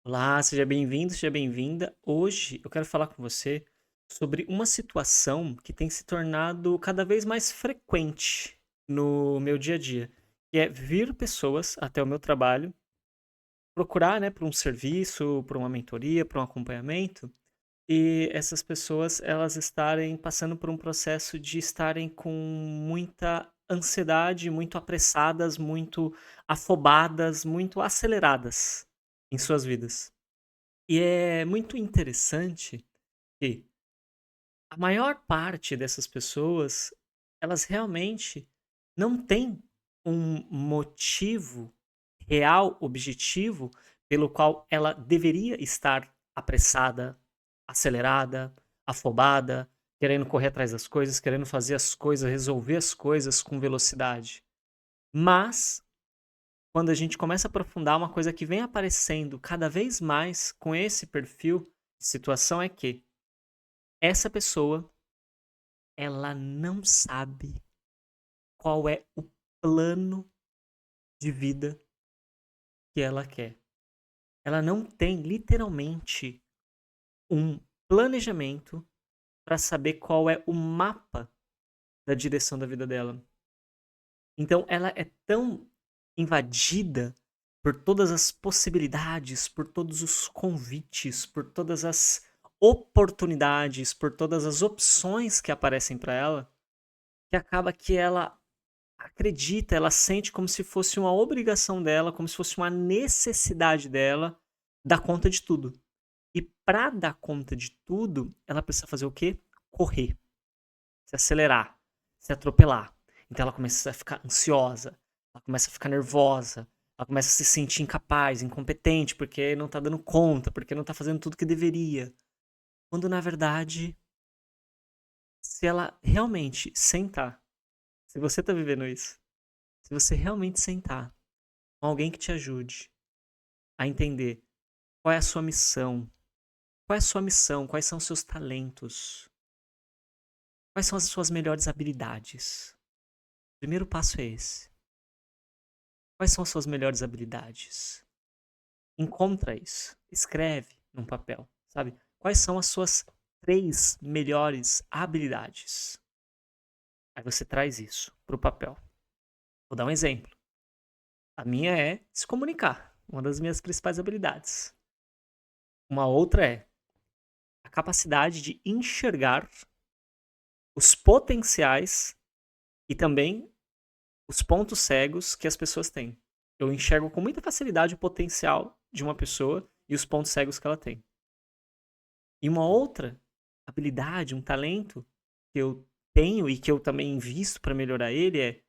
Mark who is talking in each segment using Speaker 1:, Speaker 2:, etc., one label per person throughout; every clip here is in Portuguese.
Speaker 1: Olá, seja bem-vindo, seja bem-vinda. Hoje eu quero falar com você sobre uma situação que tem se tornado cada vez mais frequente no meu dia a dia, que é vir pessoas até o meu trabalho, procurar, né, por um serviço, por uma mentoria, por um acompanhamento, e essas pessoas elas estarem passando por um processo de estarem com muita ansiedade, muito apressadas, muito afobadas, muito aceleradas em suas vidas. E é muito interessante que a maior parte dessas pessoas, elas realmente não têm um motivo real, objetivo, pelo qual ela deveria estar apressada, acelerada, afobada, querendo correr atrás das coisas, querendo fazer as coisas, resolver as coisas com velocidade. Mas quando a gente começa a aprofundar, uma coisa que vem aparecendo cada vez mais com esse perfil de situação é que essa pessoa, ela não sabe qual é o plano de vida que ela quer. Ela não tem literalmente um planejamento para saber qual é o mapa da direção da vida dela. Então ela é tão invadida por todas as possibilidades, por todos os convites, por todas as oportunidades, por todas as opções que aparecem para ela, que acaba que ela acredita, ela sente como se fosse uma obrigação dela, como se fosse uma necessidade dela dar conta de tudo. E para dar conta de tudo, ela precisa fazer o quê? Correr, se acelerar, se atropelar. Então ela começa a ficar ansiosa, ela começa a ficar nervosa, ela começa a se sentir incapaz, incompetente, porque não tá dando conta, porque não tá fazendo tudo que deveria. Quando na verdade, se ela realmente sentar, se você tá vivendo isso, se você realmente sentar com alguém que te ajude a entender qual é a sua missão, qual é a sua missão, quais são os seus talentos, quais são as suas melhores habilidades. O primeiro passo é esse. Quais são as suas melhores habilidades? Encontra isso, escreve num papel, sabe? Quais são as suas 3 melhores habilidades? Aí você traz isso para o papel. Vou dar um exemplo. A minha é se comunicar, uma das minhas principais habilidades. Uma outra é a capacidade de enxergar os potenciais e também os pontos cegos que as pessoas têm. Eu enxergo com muita facilidade o potencial de uma pessoa e os pontos cegos que ela tem. E uma outra habilidade, um talento que eu tenho e que eu também invisto para melhorar ele é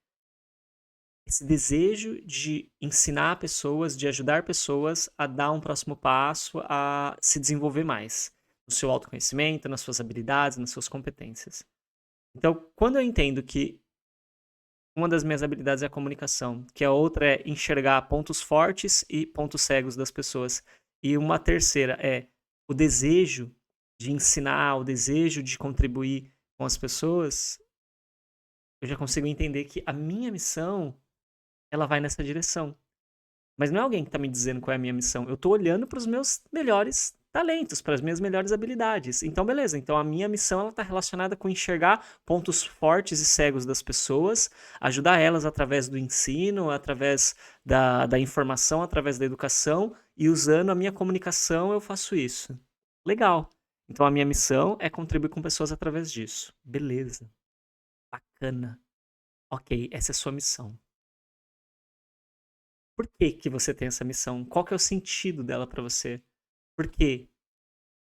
Speaker 1: esse desejo de ensinar pessoas, de ajudar pessoas a dar um próximo passo, a se desenvolver mais no seu autoconhecimento, nas suas habilidades, nas suas competências. Então, quando eu entendo que uma das minhas habilidades é a comunicação, que a outra é enxergar pontos fortes e pontos cegos das pessoas, e uma terceira é o desejo de ensinar, o desejo de contribuir com as pessoas, eu já consigo entender que a minha missão, ela vai nessa direção. Mas não é alguém que está me dizendo qual é a minha missão. Eu estou olhando para os meus melhores talentos, para as minhas melhores habilidades. Então, beleza. Então, a minha missão ela está relacionada com enxergar pontos fortes e cegos das pessoas, ajudar elas através do ensino, através da informação, através da educação, e usando a minha comunicação eu faço isso. Legal. Então, a minha missão é contribuir com pessoas através disso. Beleza. Bacana. Ok, essa é a sua missão. Por que que você tem essa missão? Qual que é o sentido dela pra você? Por quê?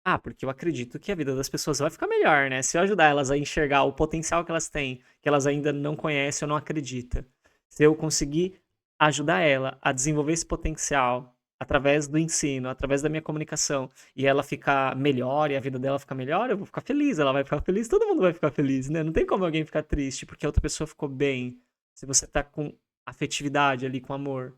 Speaker 1: Ah, porque eu acredito que a vida das pessoas vai ficar melhor, né, se eu ajudar elas a enxergar o potencial que elas têm, que elas ainda não conhecem ou não acredita. Se eu conseguir ajudar ela a desenvolver esse potencial através do ensino, através da minha comunicação, e ela ficar melhor e a vida dela ficar melhor, eu vou ficar feliz, ela vai ficar feliz, todo mundo vai ficar feliz, né, não tem como alguém ficar triste porque a outra pessoa ficou bem, se você tá com afetividade ali, com amor.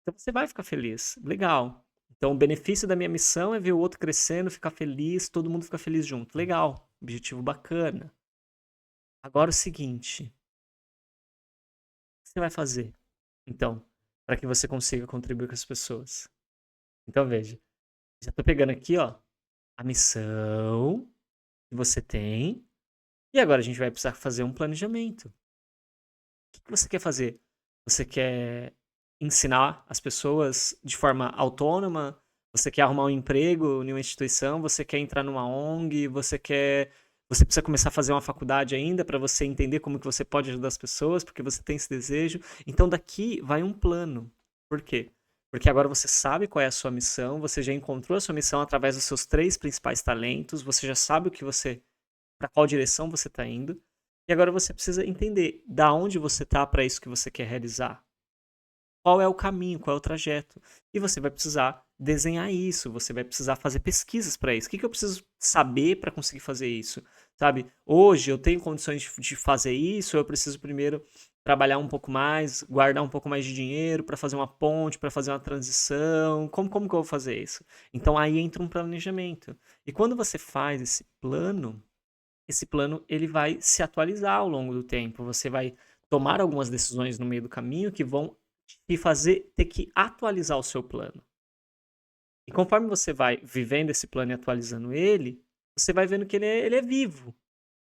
Speaker 1: Então você vai ficar feliz. Legal. Então o benefício da minha missão é ver o outro crescendo, ficar feliz, todo mundo ficar feliz junto. Legal. Objetivo bacana. Agora o seguinte, o que você vai fazer? Então, para que você consiga contribuir com as pessoas. Então veja, Já tô pegando aqui, ó, a missão que você tem. E agora a gente vai precisar fazer um planejamento. O que você quer fazer? Você quer ensinar as pessoas de forma autônoma? Você quer arrumar um emprego em uma instituição? Você quer entrar numa ONG? Você precisa começar a fazer uma faculdade ainda para você entender como que você pode ajudar as pessoas, porque você tem esse desejo. Então daqui vai um plano. Por quê? Porque agora você sabe qual é a sua missão, você já encontrou a sua missão através dos seus 3 principais talentos, você já sabe o que você para qual direção você está indo. E agora você precisa entender da onde você está para isso que você quer realizar. Qual é o caminho, qual é o trajeto. E você vai precisar desenhar isso, você vai precisar fazer pesquisas para isso. O que eu preciso saber para conseguir fazer isso? Sabe, hoje eu tenho condições de fazer isso, eu preciso primeiro trabalhar um pouco mais, guardar um pouco mais de dinheiro para fazer uma ponte, para fazer uma transição. Como que eu vou fazer isso? Então aí entra um planejamento. E quando você faz esse plano ele vai se atualizar ao longo do tempo. Você vai tomar algumas decisões no meio do caminho que vão te fazer ter que atualizar o seu plano. E conforme você vai vivendo esse plano e atualizando ele, você vai vendo que ele é vivo.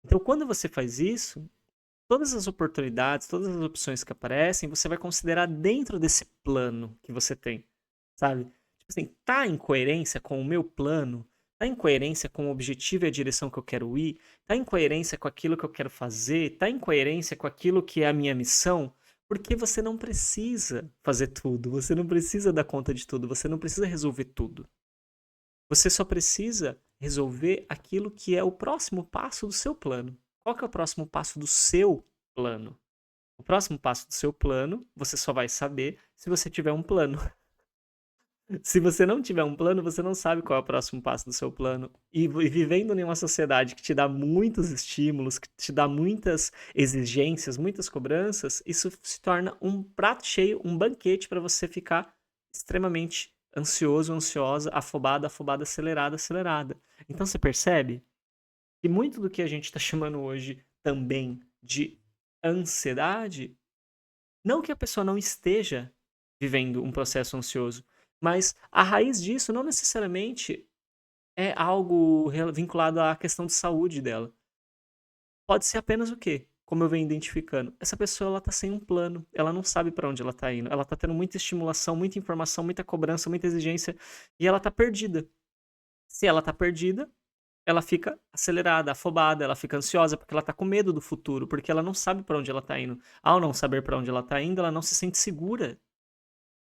Speaker 1: Então, quando você faz isso, todas as oportunidades, todas as opções que aparecem, você vai considerar dentro desse plano que você tem, sabe? Tipo assim, tá em coerência com o meu plano? Tá em coerência com o objetivo e a direção que eu quero ir? Tá em coerência com aquilo que eu quero fazer? Tá em coerência com aquilo que é a minha missão? Porque você não precisa fazer tudo, você não precisa dar conta de tudo, você não precisa resolver tudo. Você só precisa resolver aquilo que é o próximo passo do seu plano. Qual que é o próximo passo do seu plano? O próximo passo do seu plano, você só vai saber se você tiver um plano. Se você não tiver um plano, você não sabe qual é o próximo passo do seu plano. E vivendo em uma sociedade que te dá muitos estímulos, que te dá muitas exigências, muitas cobranças, isso se torna um prato cheio, um banquete para você ficar extremamente ansioso, ansiosa, afobada, afobada, acelerada, acelerada. Então você percebe que muito do que a gente está chamando hoje também de ansiedade, não que a pessoa não esteja vivendo um processo ansioso, mas a raiz disso não necessariamente é algo vinculado à questão de saúde dela. Pode ser apenas o quê? Como eu venho identificando. Essa pessoa ela tá sem um plano, ela não sabe para onde ela tá indo. Ela tá tendo muita estimulação, muita informação, muita cobrança, muita exigência e ela tá perdida. Se ela tá perdida, ela fica acelerada, afobada, ela fica ansiosa porque ela tá com medo do futuro, porque ela não sabe para onde ela tá indo. Ao não saber para onde ela tá indo, ela não se sente segura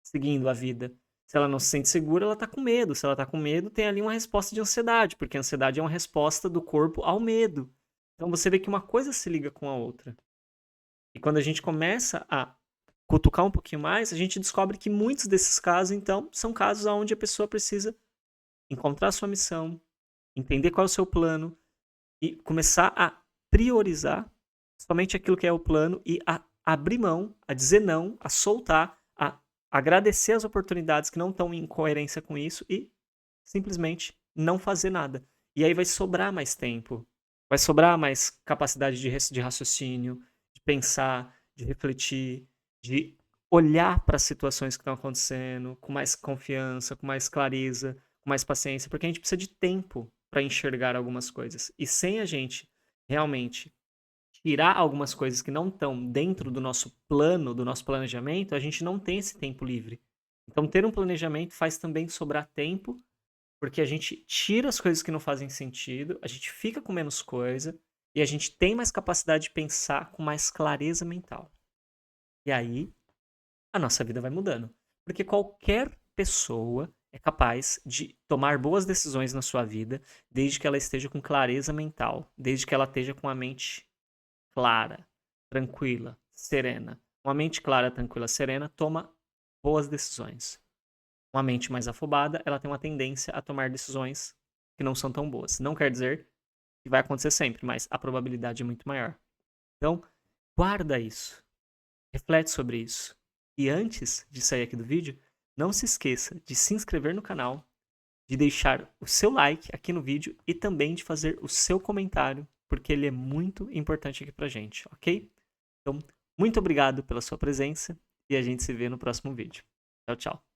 Speaker 1: seguindo a vida. Se ela não se sente segura, ela tá com medo. Se ela tá com medo, tem ali uma resposta de ansiedade, porque a ansiedade é uma resposta do corpo ao medo. Então você vê que uma coisa se liga com a outra. E quando a gente começa a cutucar um pouquinho mais, a gente descobre que muitos desses casos, então, são casos onde a pessoa precisa encontrar a sua missão, entender qual é o seu plano e começar a priorizar somente aquilo que é o plano e a abrir mão, a dizer não, a soltar, a agradecer as oportunidades que não estão em coerência com isso e simplesmente não fazer nada. E aí vai sobrar mais tempo, vai sobrar mais capacidade de raciocínio, de pensar, de refletir, de olhar para as situações que estão acontecendo com mais confiança, com mais clareza, com mais paciência, porque a gente precisa de tempo para enxergar algumas coisas. E sem a gente realmente tirar algumas coisas que não estão dentro do nosso plano, do nosso planejamento, a gente não tem esse tempo livre. Então, ter um planejamento faz também sobrar tempo, porque a gente tira as coisas que não fazem sentido, a gente fica com menos coisa e a gente tem mais capacidade de pensar com mais clareza mental. E aí, a nossa vida vai mudando. Porque qualquer pessoa é capaz de tomar boas decisões na sua vida, desde que ela esteja com clareza mental, desde que ela esteja com a mente clara, tranquila, serena. Uma mente clara, tranquila, serena toma boas decisões. Uma mente mais afobada, ela tem uma tendência a tomar decisões que não são tão boas. Não quer dizer que vai acontecer sempre, mas a probabilidade é muito maior. Então, guarda isso. Reflete sobre isso. E antes de sair aqui do vídeo, não se esqueça de se inscrever no canal, de deixar o seu like aqui no vídeo e também de fazer o seu comentário, porque ele é muito importante aqui pra gente, ok? Então, muito obrigado pela sua presença e a gente se vê no próximo vídeo. Tchau, tchau.